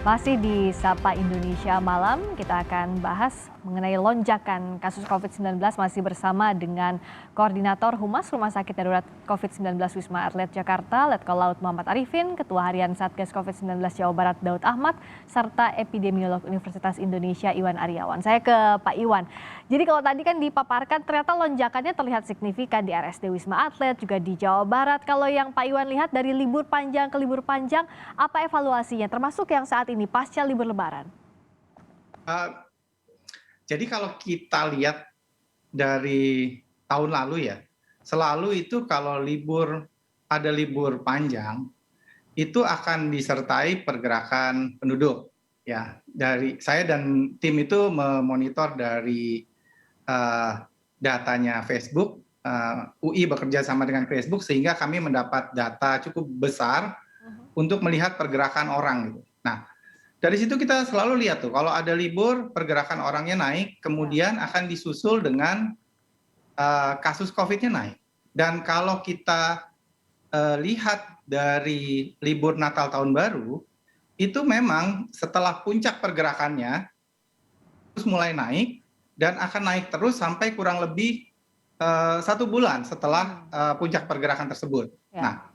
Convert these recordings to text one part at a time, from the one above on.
Masih di Sapa Indonesia Malam, kita akan bahas mengenai lonjakan kasus COVID-19 masih bersama dengan Koordinator Humas Rumah Sakit Darurat COVID-19 Wisma Atlet Jakarta, Letkol Laut Muhammad Arifin, Ketua Harian Satgas COVID-19 Jawa Barat Daud Ahmad, serta Epidemiolog Universitas Indonesia Iwan Aryawan. Saya ke Pak Iwan. Jadi kalau tadi kan dipaparkan ternyata lonjakannya terlihat signifikan di RSD Wisma Atlet, juga di Jawa Barat. Kalau yang Pak Iwan lihat dari libur panjang ke libur panjang, apa evaluasinya termasuk yang saat ini pasca libur Lebaran? Uh, jadi kalau kita lihat dari tahun lalu ya, selalu itu kalau ada libur panjang, itu akan disertai pergerakan penduduk. Ya, dari saya dan tim itu memonitor dari datanya Facebook, UI bekerja sama dengan Facebook sehingga kami mendapat data cukup besar untuk melihat pergerakan orang gitu. Nah, dari situ kita selalu lihat tuh kalau ada libur pergerakan orangnya naik, kemudian akan disusul dengan kasus COVID-nya naik. Dan kalau kita lihat dari libur Natal Tahun Baru, itu memang setelah puncak pergerakannya terus mulai naik dan akan naik terus sampai kurang lebih 1 bulan setelah puncak pergerakan tersebut. Nah,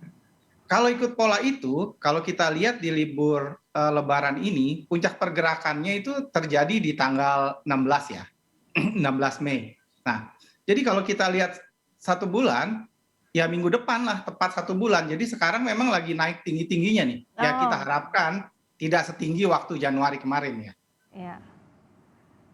kalau ikut pola itu, kalau kita lihat di libur Lebaran ini, puncak pergerakannya itu terjadi di tanggal 16 ya, 16 Mei. Nah, jadi kalau kita lihat 1 bulan, ya minggu depan lah tepat 1 bulan. Jadi sekarang memang lagi naik tinggi-tingginya nih. Ya kita harapkan tidak setinggi waktu Januari kemarin ya. Iya.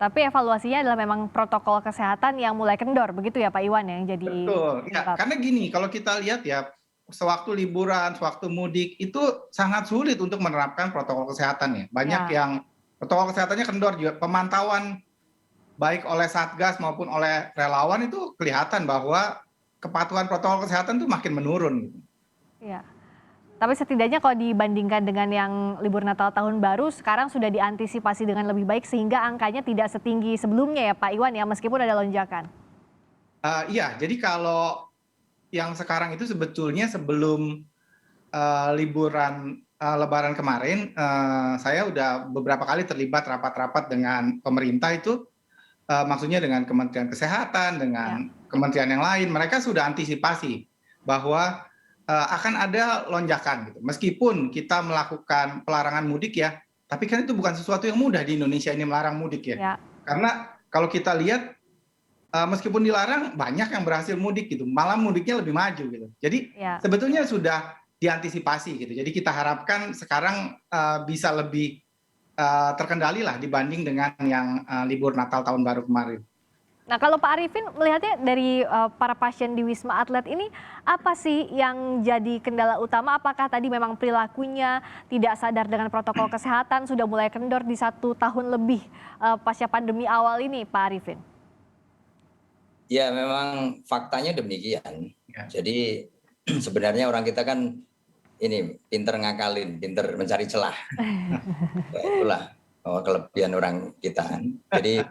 Tapi evaluasinya adalah memang protokol kesehatan yang mulai kendor, begitu ya Pak Iwan yang jadi Betul, ya, karena gini, kalau kita lihat ya, sewaktu liburan, sewaktu mudik, itu sangat sulit untuk menerapkan protokol kesehatan ya. Banyak yang protokol kesehatannya kendor juga, pemantauan baik oleh Satgas maupun oleh relawan itu kelihatan bahwa kepatuhan protokol kesehatan itu makin menurun. Iya. Tapi setidaknya kalau dibandingkan dengan yang libur Natal Tahun Baru, sekarang sudah diantisipasi dengan lebih baik sehingga angkanya tidak setinggi sebelumnya ya Pak Iwan ya, meskipun ada lonjakan. Iya, jadi kalau yang sekarang itu sebetulnya sebelum liburan Lebaran kemarin, saya udah beberapa kali terlibat rapat-rapat dengan pemerintah itu, maksudnya dengan Kementerian Kesehatan, dengan kementerian yang lain, mereka sudah antisipasi bahwa akan ada lonjakan gitu. Meskipun kita melakukan pelarangan mudik ya, tapi kan itu bukan sesuatu yang mudah di Indonesia ini melarang mudik ya. Karena kalau kita lihat meskipun dilarang banyak yang berhasil mudik gitu, malah mudiknya lebih maju gitu. Jadi sebetulnya sudah diantisipasi gitu. Jadi kita harapkan sekarang bisa lebih terkendali lah dibanding dengan yang libur Natal Tahun Baru kemarin. Nah kalau Pak Arifin melihatnya dari para pasien di Wisma Atlet ini, apa sih yang jadi kendala utama? Apakah tadi memang perilakunya tidak sadar dengan protokol kesehatan, sudah mulai kendor di 1 tahun lebih pasca pandemi awal ini Pak Arifin? Ya memang faktanya demikian. Jadi sebenarnya orang kita kan ini pinter ngakalin, pinter mencari celah. Ya, itulah kelebihan orang kita kan. Jadi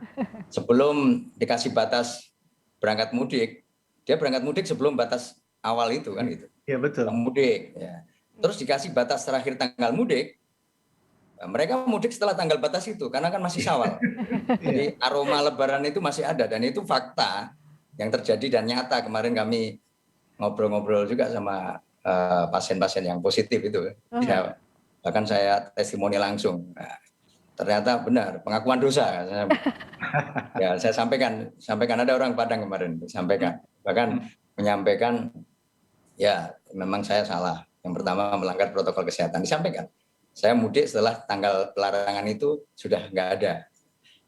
sebelum dikasih batas berangkat mudik, dia berangkat mudik sebelum batas awal itu kan gitu. Iya betul. Mudik. Ya. Terus dikasih batas terakhir tanggal mudik, mereka mudik setelah tanggal batas itu karena kan masih Syawal. Jadi aroma Lebaran itu masih ada dan itu fakta yang terjadi dan nyata. Kemarin kami ngobrol-ngobrol juga sama pasien-pasien yang positif itu. Ya, bahkan saya testimoni langsung. Nah, ternyata benar pengakuan dosa. Ya, saya sampaikan ada orang Padang kemarin sampaikan, bahkan menyampaikan ya memang saya salah. Yang pertama melanggar protokol kesehatan disampaikan. Saya mudik setelah tanggal pelarangan itu sudah nggak ada.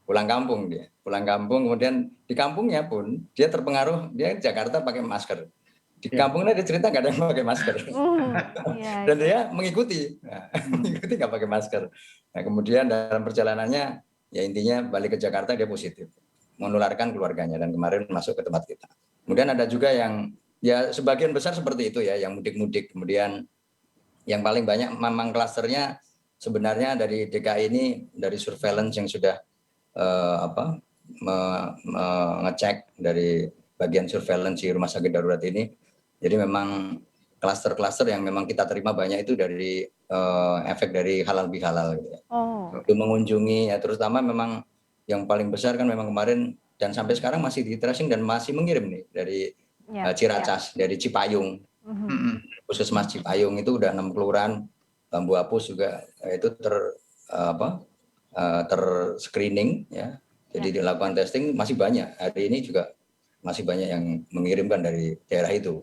Pulang kampung dia, pulang kampung kemudian di kampungnya pun dia terpengaruh, dia di Jakarta pakai masker. Di kampungnya dia cerita nggak ada yang pakai masker. Dan dia mengikuti nggak pakai masker. Nah kemudian dalam perjalanannya ya intinya balik ke Jakarta dia positif, menularkan keluarganya dan kemarin masuk ke tempat kita. Kemudian ada juga yang ya sebagian besar seperti itu ya, yang mudik-mudik. Kemudian yang paling banyak memang klasternya sebenarnya dari DKI ini dari surveillance yang sudah mengecek dari bagian surveillance di rumah sakit darurat ini. Jadi memang klaster-klaster yang memang kita terima banyak itu dari efek dari halal bihalal gitu ya. Oh, Itu mengunjungi ya, terutama memang yang paling besar kan memang kemarin dan sampai sekarang masih di tracing dan masih mengirim nih dari ya, ya. Ciracas, dari Cipayung, Puskesmas Cipayung itu udah 6 kelurahan, Bambu Apus juga itu ter-screening ya. Jadi dilakukan testing masih banyak. Hari ini juga masih banyak yang mengirimkan dari daerah itu.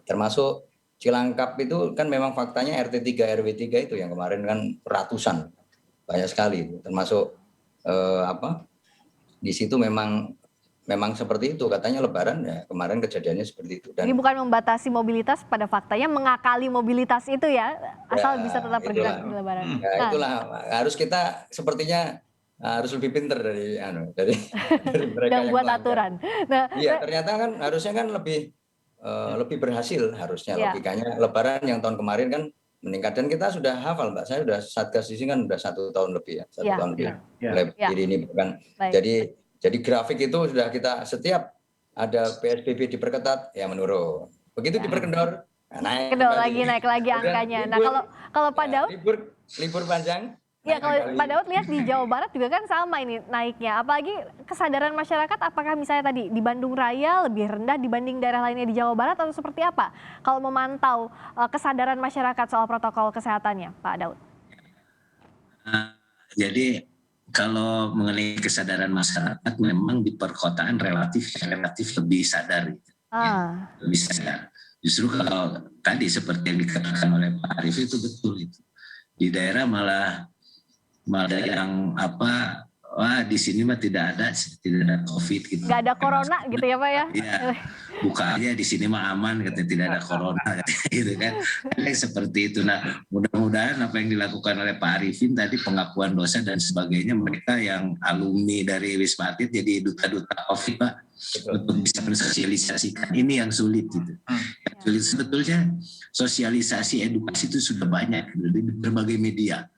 Termasuk Cilangkap itu kan memang faktanya RT 3 RW 3 itu yang kemarin kan ratusan. Banyak sekali. Termasuk di situ memang seperti itu, katanya Lebaran ya kemarin kejadiannya seperti itu. Jadi bukan membatasi mobilitas, pada faktanya mengakali mobilitas itu ya, asal bisa tetap bergerak di Lebaran. Ya itulah, harus kita sepertinya harus lebih pinter dari mereka yang yang buat melanggar. aturan. Nah, Iya, ternyata kan harusnya kan lebih berhasil harusnya logikanya. Lebaran yang tahun kemarin kan meningkat dan kita sudah hafal, Mbak. Saya sudah Satgas di sini kan sudah 1 tahun lebih ya, 1 tahun lebih mulai berdiri ini kan. Jadi grafik itu sudah kita setiap ada PSBB diperketat ya menurun. Begitu diperkendor naik lagi angkanya. Nah, kalau Pak Daud libur panjang. Ya, kalau Pak Daud lihat di Jawa Barat juga kan sama ini naiknya. Apalagi kesadaran masyarakat, apakah misalnya tadi di Bandung Raya lebih rendah dibanding daerah lainnya di Jawa Barat atau seperti apa? Kalau memantau kesadaran masyarakat soal protokol kesehatannya, Pak Daud. Jadi kalau mengenai kesadaran masyarakat, memang di perkotaan relatif lebih sadar. Ya, lebih sadar. Justru kalau tadi seperti yang dikatakan oleh Pak Arief itu betul itu. Di daerah malah yang wah di sini mah tidak ada COVID gitu. Nggak ada corona gitu ya Pak ya? Iya, buka aja di sini mah aman, katanya tidak ada corona gitu kan. Seperti itu. Nah, mudah-mudahan apa yang dilakukan oleh Pak Arifin tadi, pengakuan dosa dan sebagainya, mereka yang alumni dari Wisma Atlet jadi duta-duta COVID Pak, untuk bisa mensosialisasikan. Ini yang sulit gitu. Yang sulit sebetulnya sosialisasi edukasi itu sudah banyak di berbagai media.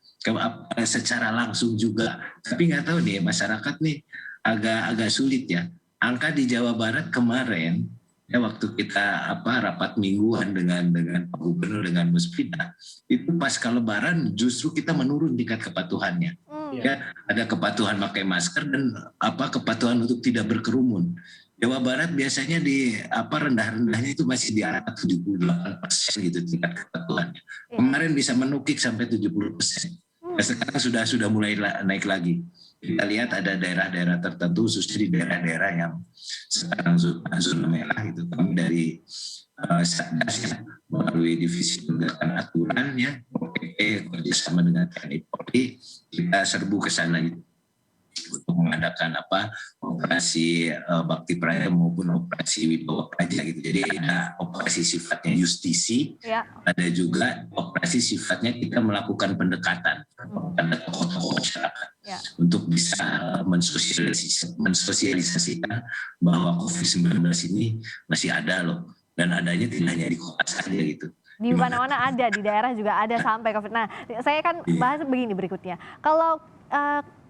Secara langsung juga, tapi nggak tahu nih masyarakat nih agak sulit ya. Angka di Jawa Barat kemarin ya, waktu kita rapat mingguan dengan Pak Gubernur dengan Muspida, itu pasca Lebaran justru kita menurun tingkat kepatuhannya. Ya, ada kepatuhan pakai masker dan kepatuhan untuk tidak berkerumun. Jawa Barat biasanya di rendah-rendahnya itu masih di atas 78% gitu tingkat kepatuhannya. Kemarin bisa menukik sampai 70%. Sekarang sudah mulai naik lagi. Kita lihat ada daerah-daerah tertentu, khususnya di daerah-daerah yang sekarang zona merah itu, kami dari Satgas ya, melalui divisi penegakan aturan ya, OPP kerjasama dengan TNI Polri, kita serbu ke sana gitu, untuk mengadakan operasi Bakti Praya maupun operasi Wibawa Praja gitu. Jadi ada operasi sifatnya justisi, ada juga operasi sifatnya kita melakukan pendekatan kepada tokoh-tokoh masyarakat untuk bisa mensosialisasikan bahwa COVID-19 ini masih ada loh, dan adanya tidak hanya di kota saja gitu. Di mana-mana ada, di daerah juga ada sampai COVID. Nah, saya kan bahas begini berikutnya. Kalau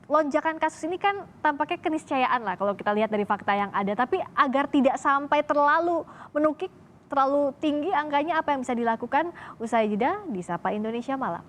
lonjakan kasus ini kan tampaknya keniscayaan lah kalau kita lihat dari fakta yang ada. Tapi agar tidak sampai terlalu menukik, terlalu tinggi angkanya, apa yang bisa dilakukan? Usai jeda di Sapa Indonesia Malam.